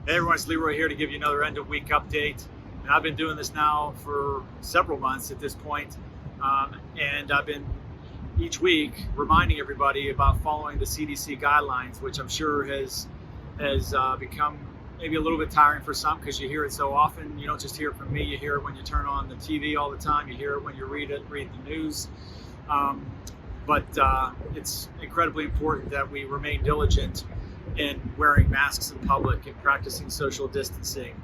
Hey everyone, it's Leroy here to give you another end of week update. And I've been doing this now for several months at this point. And I've been each week reminding everybody about following the CDC guidelines, which I'm sure has become maybe a little bit tiring for some because you hear it so often. You don't just hear it from me, you hear it when you turn on the TV all the time, you hear it when you read the news. But it's incredibly important that we remain diligent in wearing masks in public and practicing social distancing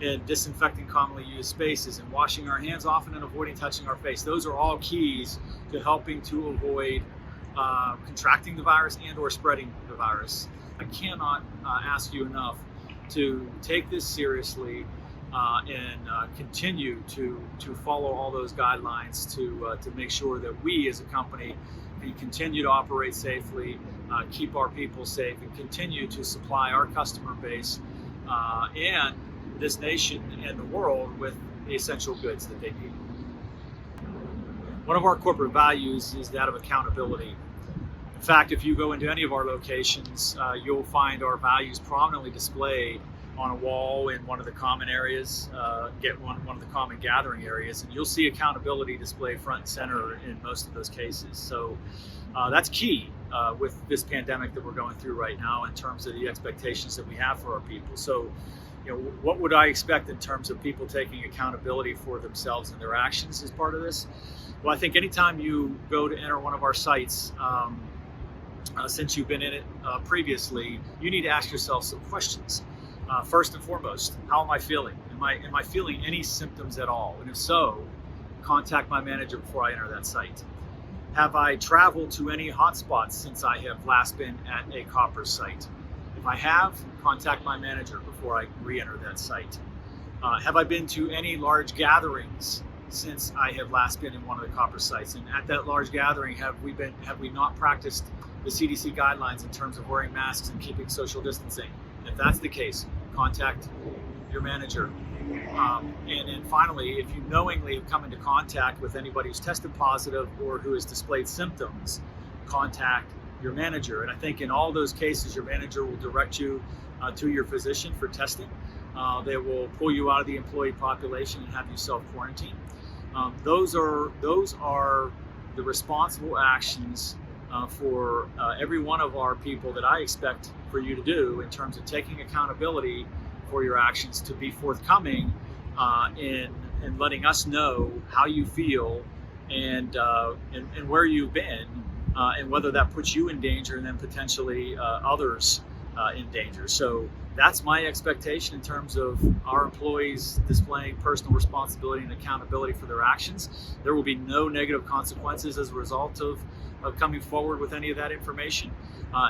and disinfecting commonly used spaces and washing our hands often and avoiding touching our face. Those are all keys to helping to avoid contracting the virus and or spreading the virus. I cannot ask you enough to take this seriously and continue to follow all those guidelines to make sure that we as a company can continue to operate safely, keep our people safe, and continue to supply our customer base and this nation and the world with the essential goods that they need. One of our corporate values is that of accountability. In fact, if you go into any of our locations, you'll find our values prominently displayed on a wall in one of the common areas, one of the common gathering areas, and you'll see accountability displayed front and center in most of those cases. So that's key with this pandemic that we're going through right now in terms of the expectations that we have for our people. So, what would I expect in terms of people taking accountability for themselves and their actions as part of this? Well, I think anytime you go to enter one of our sites, since you've been in it previously, you need to ask yourself some questions. First and foremost, how am I feeling? Am I feeling any symptoms at all? And if so, contact my manager before I enter that site. Have I traveled to any hotspots since I have last been at a Koppers site? If I have, contact my manager before I re-enter that site. Have I been to any large gatherings since I have last been in one of the Koppers sites? And at that large gathering, have we not practiced the CDC guidelines in terms of wearing masks and keeping social distancing? If that's the case, contact your manager. And then finally, if you knowingly have come into contact with anybody who's tested positive or who has displayed symptoms, contact your manager. And I think in all those cases, your manager will direct you to your physician for testing. They will pull you out of the employee population and have you self-quarantine. Those are the responsible actions for every one of our people that I expect for you to do in terms of taking accountability for your actions, to be forthcoming in letting us know how you feel and where you've been and whether that puts you in danger and then potentially others in danger. So that's my expectation in terms of our employees displaying personal responsibility and accountability for their actions. There will be no negative consequences as a result of coming forward with any of that information.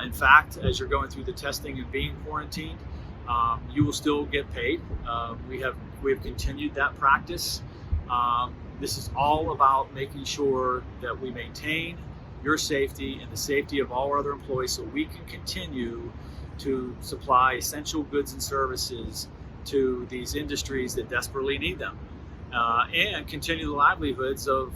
In fact, as you're going through the testing and being quarantined, you will still get paid. We have continued that practice. This is all about making sure that we maintain your safety and the safety of all our other employees so we can continue to supply essential goods and services to these industries that desperately need them, and continue the livelihoods of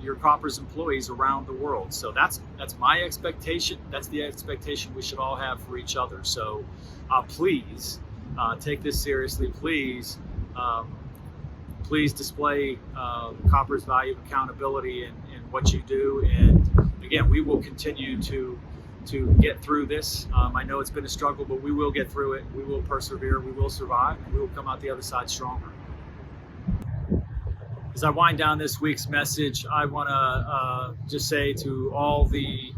your Koppers employees around the world. So that's my expectation. That's the expectation we should all have for each other. So please take this seriously. Please display Koppers' value of accountability in what you do. And again, we will continue to get through this. I know it's been a struggle, but we will get through it. We will persevere. We will survive. And we will come out the other side stronger. As I wind down this week's message, I want to just say to all the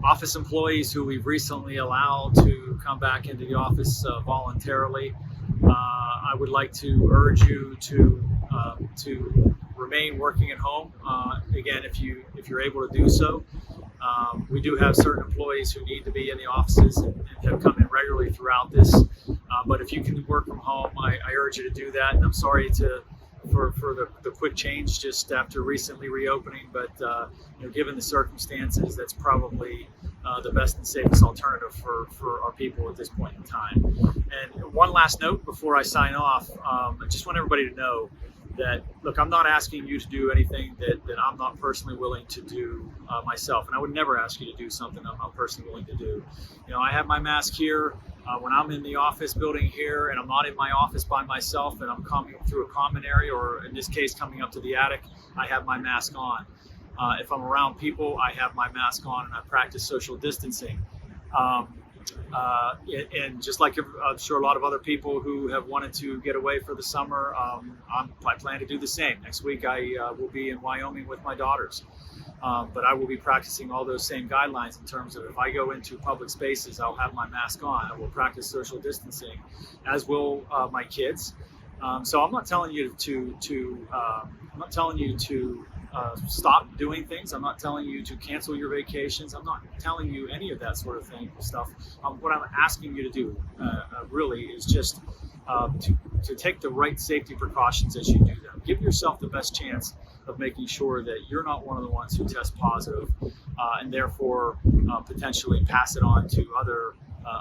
office employees who we've recently allowed to come back into the office voluntarily, I would like to urge you to remain working at home. Again, if you're able to do so. We do have certain employees who need to be in the offices and have come in regularly throughout this. But if you can work from home, I urge you to do that. And I'm sorry for the quick change just after recently reopening, but given the circumstances, that's probably the best and safest alternative for our people at this point in time. And one last note before I sign off, I just want everybody to know that, look, I'm not asking you to do anything that I'm not personally willing to do myself. And I would never ask you to do something I'm not personally willing to do. You know, I have my mask here. When I'm in the office building here and I'm not in my office by myself and I'm coming through a common area, or in this case, coming up to the attic, I have my mask on. If I'm around people, I have my mask on and I practice social distancing. And just like I'm sure a lot of other people who have wanted to get away for the summer, I plan to do the same. Next week I will be in Wyoming with my daughters, but I will be practicing all those same guidelines in terms of, if I go into public spaces, I'll have my mask on. I will practice social distancing, as will my kids. So I'm not telling you to stop doing things. I'm not telling you to cancel your vacations. I'm not telling you any of that sort of stuff. What I'm asking you to do really is just to take the right safety precautions as you do them. Give yourself the best chance of making sure that you're not one of the ones who test positive and therefore potentially pass it on to other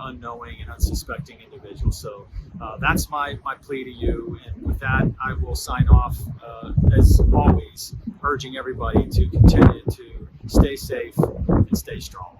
unknowing and unsuspecting individuals. So that's my plea to you. And with that, I will sign off, as always, urging everybody to continue to stay safe and stay strong.